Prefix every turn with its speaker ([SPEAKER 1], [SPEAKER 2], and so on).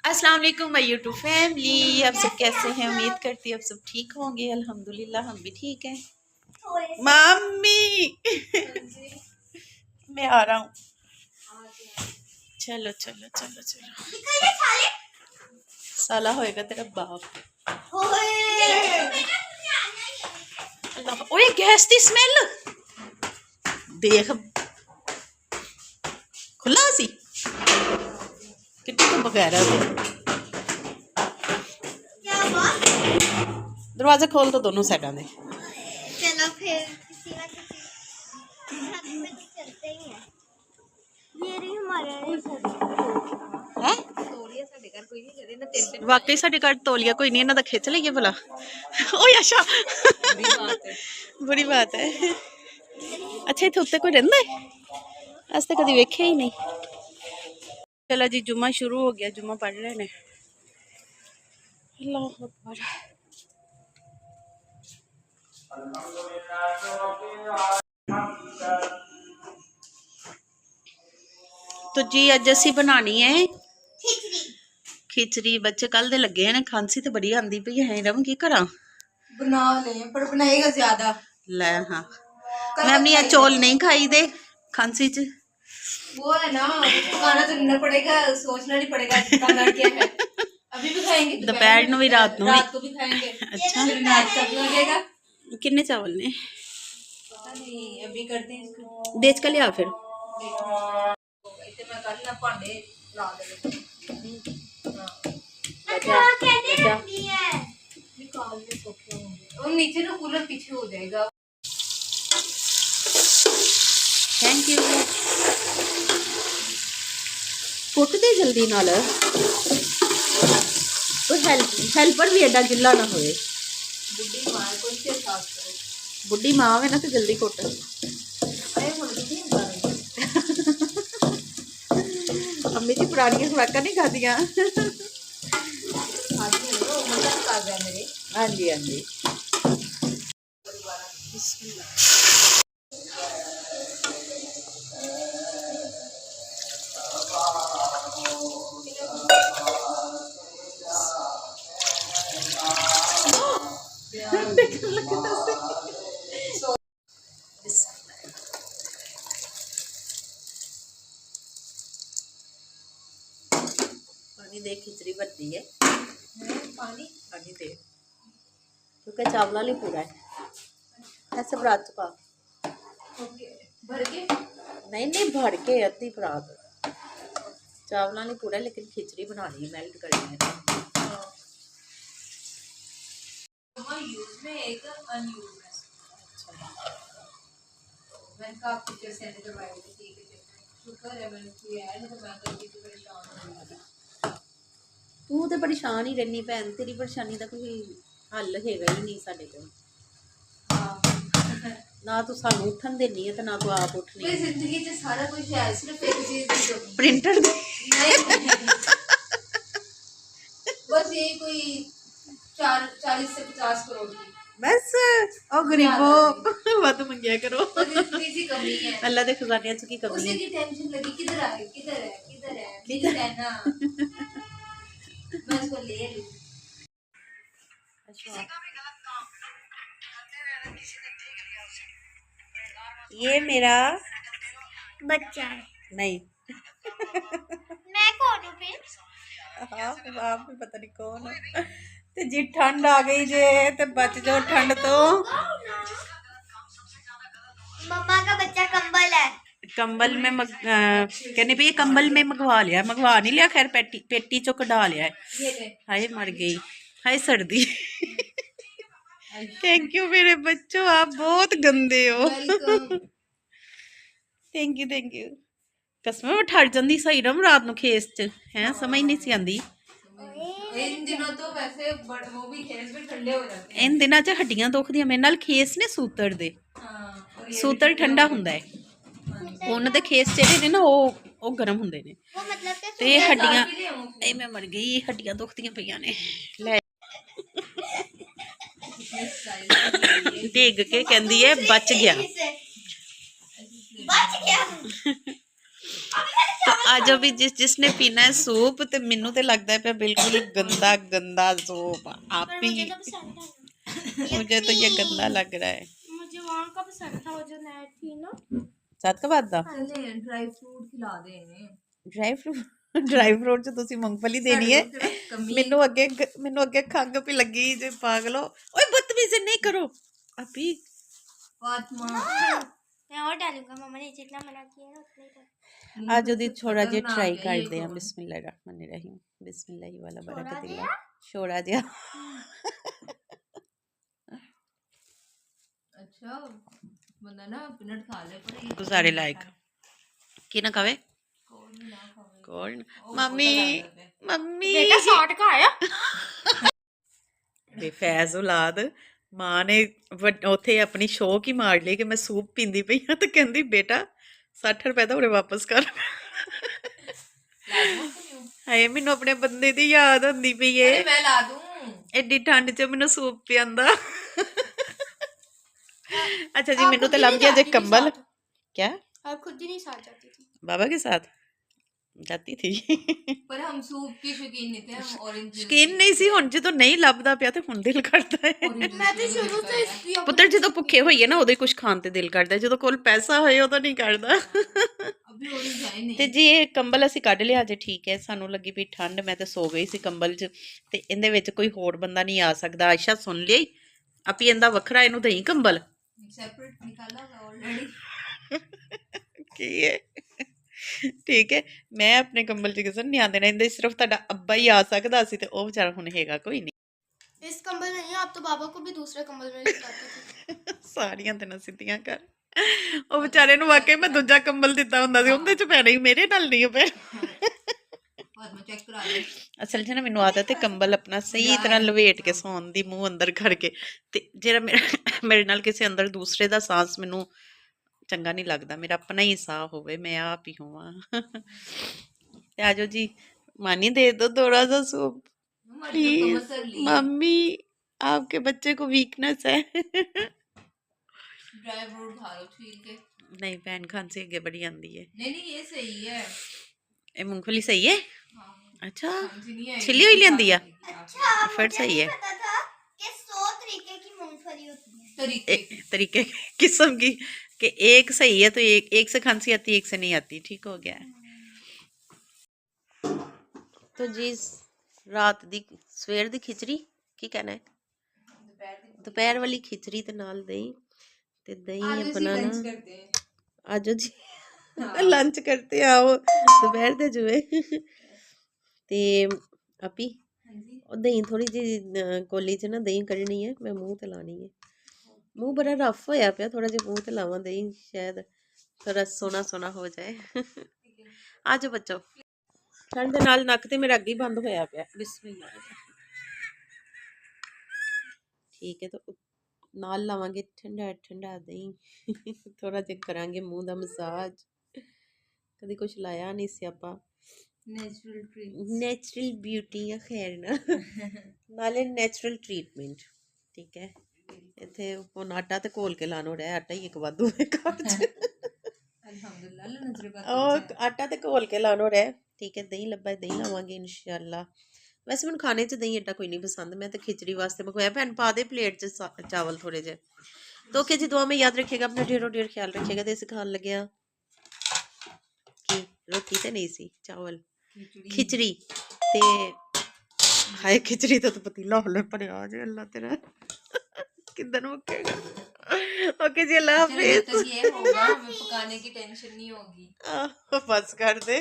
[SPEAKER 1] अस्सलाम वालेकुम my YouTube family. आप सब कैसे हैं? उम्मीद करती हूँ आप सब ठीक होंगे। अल्हम्दुलिल्लाह हम भी ठीक हैं। मम्मी मैं आ रहा हूँ। चलो चलो चलो चलो। साला होएगा तेरा बाप। अल्लाह, ओए गैस दी स्मेल देख, खुला सी कितने तो बगैर दरवाजा खोल दो दोनों साइडों में।
[SPEAKER 2] चलो फिर किसी ना किसी छत पे तो चलते ही हैं। ये रही हमारे
[SPEAKER 1] है वाकई साढ़े घर तौलिया कोई नहीं, इन्हों का खिंच लीए भला। ओए अच्छा बुरी बात है। अच्छा इतने उत्ते कोई रहिंदा है? अस तो कभी वेख्या ही नहीं। चलो जी जुम्मा शुरू हो गया, जुम्मा पढ़ रहे ने। अल्लाह अकबर। तो जी अज असी बनानी है खिचड़ी। बच्चे कल दे लगे हैं, खांसी तो बड़ी आंदी पई है। रम की करा
[SPEAKER 2] बना ले पर बनाएगा ज्यादा।
[SPEAKER 1] ले हाँ मैं अपनी चौल नहीं खाई दे खांसी च।
[SPEAKER 2] वो है ना, खाना तो नहीं पड़ेगा, सोचना नहीं पड़ेगा खाना क्या है। अभी भी खाएंगे,
[SPEAKER 1] दोपहर नु भी रात
[SPEAKER 2] को भी खाएंगे।
[SPEAKER 1] अच्छा
[SPEAKER 2] नाश्ता भी हो जाएगा।
[SPEAKER 1] किन्ने चावल ने
[SPEAKER 2] पता नहीं, अभी करते हैं इसको।
[SPEAKER 1] बेच का लिया फिर
[SPEAKER 2] इतने मैं कर ना भांडे ला दे। नीचे ना कूलर पीछे हो जाएगा।
[SPEAKER 1] Thank you. कुट दे जल्दी नाल, हेल्पर भी एडा गिला ना होए। बुढ़ी माँ है ना तो जल्दी कुट। अम्मी जी पुरानियां खुराकां नहीं खादियां। हाँ जी हाँ जी। पानी दे, खिचड़ी बनती है। पानी दे क्योंकि चावल नहीं पूरा है। ऐसे परात च पा।
[SPEAKER 2] भर के
[SPEAKER 1] नहीं नहीं भर के अद्धी परात। चावल नहीं पूरा, लेकिन खिचड़ी बनानी है, मेल्ट करनी है।
[SPEAKER 2] यूज में एक अनयूज में। मैंने कहा आप टीचर से करवाए थे, ठीक है शुक्र है मैंने किया है, नहीं तो मैं कभी तो परेशान हो।
[SPEAKER 1] तू तो परेशान ही रहनी भैन, तेरी परेशानी का कोई हल हैगा ही नहीं साडे कोल। ना तू सानू उठन देनी है ते ना तू आप उठनी है।
[SPEAKER 2] जिंदगी च सारा कुछ है, सिर्फ एक चीज दी कमी।
[SPEAKER 1] प्रिंटर
[SPEAKER 2] बस ये कोई 40 से 50 करोड़ की
[SPEAKER 1] बस। ओ गरीबो मत मंगया करो।
[SPEAKER 2] सी कमी है।
[SPEAKER 1] अल्लाह दे खजाने च की कमी
[SPEAKER 2] उसी
[SPEAKER 1] है।
[SPEAKER 2] की टेंशन लगी, किधर है किधर है किधर है मिल लेना। मैं इसको ले लूं।
[SPEAKER 1] ये मेरा
[SPEAKER 2] बच्चा है।
[SPEAKER 1] नहीं
[SPEAKER 2] मैं कौन हूं फिर?
[SPEAKER 1] हाँ आप भी पता नहीं कौन है। ते जी ठंड आ गई जे ते बच जाओ ठंड तो।
[SPEAKER 2] मम्मा का बच्चा कंबल है।
[SPEAKER 1] कंबल में कहने पे ये कंबल में मंगवा नहीं लिया। खैर पेटी चो कढ़ा लिया है। हाय मर गई, हाय सर्दी। थैंक यू मेरे बच्चों, आप बहुत गंदे हो। थैंक यू कसम में ठर जाती सही रम रात को खेस च है, समझ नहीं सी आती।
[SPEAKER 2] इन दिनों तो वैसे वो भी खेस भी ठंडे हो जाते हैं।
[SPEAKER 1] इन दिनों च हड्डियां दुखदियां मेरे नाल। खेस ने सूतर दे, सूतर ठंडा हुंदा है। उन दे खेस जेहड़े ने ना वो गर्म हुंदे ने ते हड्डियां। ए मैं मर गई, हड्डियां दुखदियां पईयां ने। ले डिग के कहंदी है बच गया। तो आज अभी जिसने पीना है सूप तो मेनू तो लगता है पे बिल्कुल गंदा गंदा सूप आप
[SPEAKER 2] पर
[SPEAKER 1] ही
[SPEAKER 2] मुझे तो पसंद है।
[SPEAKER 1] मुझे तो ये गंदा लग रहा है
[SPEAKER 2] मुझे वहाँ का पसंद था, वो जो नेट थी ना।
[SPEAKER 1] सात का बाद दा
[SPEAKER 3] चले ड्राई फ्रूट खिला दे इन्हें
[SPEAKER 1] ड्राई फ्रूट ਚ ਤੁਸੀਂ ਮੂੰਗਫਲੀ ਦੇਣੀ ਹੈ ਮੈਨੂੰ ਅੱਗੇ ਖੰਗ ਵੀ ਲੱਗੀ ਜੇ ਪਾਗਲੋ ਓਏ ਬਦਤਮੀਜ਼ੀ नहीं करो अभी
[SPEAKER 3] फातिमा
[SPEAKER 2] मैं और डालूंगा, मम्मा ने जितना मना किया ना उतना ही डाल।
[SPEAKER 1] आज ਉਹਦੀ ਥੋੜਾ ਜਿਹਾ ਟਰਾਈ ਕਰਦੇ ਹਾਂ ਬਿਸਮਿल्लाह रहमान रहीम बिस्मिल्लाह वाला बरकतिल्ला छोड़ा दिया
[SPEAKER 3] अच्छा बंदा ना पीनट खा ले पर ये
[SPEAKER 1] तो सारे लाइक की ना खावे
[SPEAKER 3] कौन ना खावे
[SPEAKER 1] कौन मम्मी मम्मी
[SPEAKER 2] बेटा शॉर्ट का आया।
[SPEAKER 1] ਬੇਫੈਜ਼ ਔਲਾਦ ਮਾਂ ਨੇ ਉੱਥੇ ਆਪਣੀ ਸ਼ੌਕ ਹੀ ਮਾਰ ਲਈ ਕਿ ਮੈਂ ਸੂਪ ਪੀਂਦੀ ਪਈ ਹਾਂ ਤੇ ਕਹਿੰਦੀ ਬੇਟਾ 60 ਰੁਪਏ ਦਾ ਉਰੇ ਵਾਪਸ ਕਰ ਹਾਏ ਮੈਨੂੰ ਆਪਣੇ ਬੰਦੇ ਦੀ ਯਾਦ ਆਉਂਦੀ ਪਈ ਏ
[SPEAKER 3] अरे मैं ला दूं
[SPEAKER 1] ਐਡੀ ਠੰਡ 'ਚ ਮੈਨੂੰ ਸੂਪ ਪਿਆਂਦਾ अच्छा जी मेनू तो लग गया जे कंबल क्या
[SPEAKER 2] आप खुद ही नहीं साथ जाती थी।
[SPEAKER 1] बाबा के साथ जाती थी
[SPEAKER 3] पर हम सूप के शौकीन नहीं थे हम ऑरेंज
[SPEAKER 1] शकीन नहीं सी हुण ਜਦੋਂ ਨਹੀਂ ਲੱਭਦਾ ਪਿਆ ਤੇ ਹੁਣ ਦਿਲ ਕਰਦਾ ਹੈ
[SPEAKER 2] मैं तो शुरू से इसकी
[SPEAKER 1] ਪੁੱਤਰ ਜਦੋਂ ਭੁੱਖੇ ਹੋਈਏ ਨਾ ਉਦੋਂ ਹੀ ਕੁਝ ਖਾਣ ਤੇ ਦਿਲ ਕਰਦਾ ਜਦੋਂ ਕੋਲ ਪੈਸਾ ਹੋਏ ਉਦੋਂ ਨਹੀਂ ਕਰਦਾ
[SPEAKER 3] अभी ऑरेंज है नहीं
[SPEAKER 1] ਤੇ ਜੀ ਇਹ ਕੰਬਲ ਅਸੀਂ ਕੱਢ ਲਿਆ ਜੇ ਠੀਕ ਹੈ ਸਾਨੂੰ ਲੱਗੀ ਵੀ ਠੰਡ ਮੈਂ ਤੇ ਸੋ ਗਈ ਸੀ ਕੰਬਲ 'ਚ ਤੇ ਇਹਦੇ ਵਿੱਚ ਕੋਈ ਹੋਰ ਬੰਦਾ ਨਹੀਂ ਆ ਸਕਦਾ ਆਇਸ਼ਾ ਸੁਣ ਲਈ ਆਪੀ ਇਹਦਾ ਵੱਖਰਾ ਇਹਨੂੰ ਦਈ ਕੰਬਲ
[SPEAKER 3] सेपरेट निकाला ऑलरेडी
[SPEAKER 1] ਕੀ ਹੈ ਠੀਕ ਹੈ ਮੈਂ ਆਪਣੇ ਕੰਬਲ 'ਚ ਕਿਸੇ ਨੂੰ ਨਹੀਂ ਆਉਂਦੇ ਨਾ ਇਹਦੇ ਸਿਰਫ ਤੁਹਾਡਾ ਅੱਬਾ ਹੀ ਆ ਸਕਦਾ ਸੀ ਤੇ ਉਹ ਵਿਚਾਰਾ ਹੁਣ ਹੈਗਾ ਕੋਈ ਨਹੀਂ
[SPEAKER 2] इस कंबल में नहीं, आप तो बाबा को भी दूसरे कंबल में सुलाती थी।
[SPEAKER 1] ਸਾਰੀਆਂ ਤੇ ਨਾ ਸਿੱਧੀਆਂ ਕਰ ਉਹ ਵਿਚਾਰੇ ਨੂੰ ਵਾਕਈ ਮੈਂ ਦੂਜਾ ਕੰਬਲ ਦਿੱਤਾ ਹੁੰਦਾ ਸੀ ਉਹਦੇ 'ਚ ਪੈਣਾ ਹੀ ਮੇਰੇ ਨਾਲ ਨਹੀਂ ਪੈ
[SPEAKER 3] फातिमा चेक करा ले
[SPEAKER 1] ਅਸਲ 'ਚ ਨਾ ਮੈਨੂੰ ਆਦਤ ਹੈ ਕੰਬਲ ਆਪਣਾ ਸਹੀ ਤਰ੍ਹਾਂ ਲਵੇਟ ਕੇ ਸੌਣ ਦੀ ਮੂੰਹ ਅੰਦਰ ਕਰਕੇ ਤੇ ਜਿਹੜਾ ਮੇਰੇ ਨਾਲ ਕਿਸੇ ਅੰਦਰ ਦੂਸਰੇ ਦਾ ਸਾਂਸ ਮੈਨੂੰ ਚੰਗਾ ਨਹੀਂ ਲੱਗਦਾ ਮੇਰਾ ਆਪਣਾ ਹੀ ਸਾਹ ਹੋਵੇ ਮੈਂ ਆਪ ਹੀ ਹੋਵਾਂ ਤੇ ਆਜੋ ਜੀ ਮਾਨੀ ਦੇ ਦੋ थोड़ा सा सूप प्लीज मम्मी आपके बच्चे को वीकनेस है
[SPEAKER 3] ड्राई फ्रूट खा लो छील के
[SPEAKER 1] नहीं बहन खांसी आगे बड़ी आंदी है
[SPEAKER 3] नहीं नहीं ये सही है
[SPEAKER 1] ये मूंगफली सही है
[SPEAKER 3] हाँ
[SPEAKER 1] अच्छा
[SPEAKER 3] खांसी नहीं है
[SPEAKER 1] छिली हुई लेंदी है
[SPEAKER 2] अच्छा
[SPEAKER 1] फिर सही है
[SPEAKER 2] पता था कि 100 तरीके की मूंगफली होती है।
[SPEAKER 3] तरीके
[SPEAKER 1] तरीके किस्म की कि एक सही है तो एक से खांसी आती है एक से नहीं आती ठीक हो गया तो जी रात दी सवेर दी खिचड़ी की कहना है दोपहर वाली खिचड़ी ते नाल दही ते दही अपना ना आजो जी लंच करते आओ दोपहर दे जुए ते अपी और दही थोड़ी जी कोली च ना दही कढ़नी है मैं मूँह ते लानी है मूँह बड़ा रफ होया पिया थोड़ा जिहा मूँह ते लावां दही शायद थोड़ा सोना सोना हो जाए आजो बच्चों ठंड दे नाल नक ते मेरा अगे ही बंद होया पिया बिस्मिल्लाह ठीक है तो नाल लावांगे ठंडा ठंडा दही थोड़ा जिहा करांगे मूँह दा मसाज कदी कुछ लाया नहीं स्यापा नेचुरल ब्यूटी या खैर ना नाले नेचुरल ट्रीटमेंट ठीक है इत्थे हुण आटा ते घोल के लानो रहा आटा ही एक वाधू है घर च
[SPEAKER 3] अल्हम्दुलिल्लाह अल्लाह नजर
[SPEAKER 1] और आटा ते घोल के लानो रहा ठीक है दही लब्भा दही लावांगे इंशाल्लाह वैसे मैंने खाने च दही एडा कोई नहीं पसंद मैं तो खिचड़ी वास्ते मंगवाया भैन पा दे प्लेट च चावल थोड़े जे तो ओके जी दुआ में याद रखिएगा अपना ढेरों ढेर ख्याल रखिएगा तो इसे खान लगे कि रोटी तो नहीं सी चावल खिचड़ी ते हाय खिचड़ी तो पतीला होले भरिया जे अल्लाह तेरा किधर मुकेगा ओके जी अल्लाह हाफिज
[SPEAKER 3] ये होगा हमें पकाने की टेंशन नहीं होगी
[SPEAKER 1] बस कर दे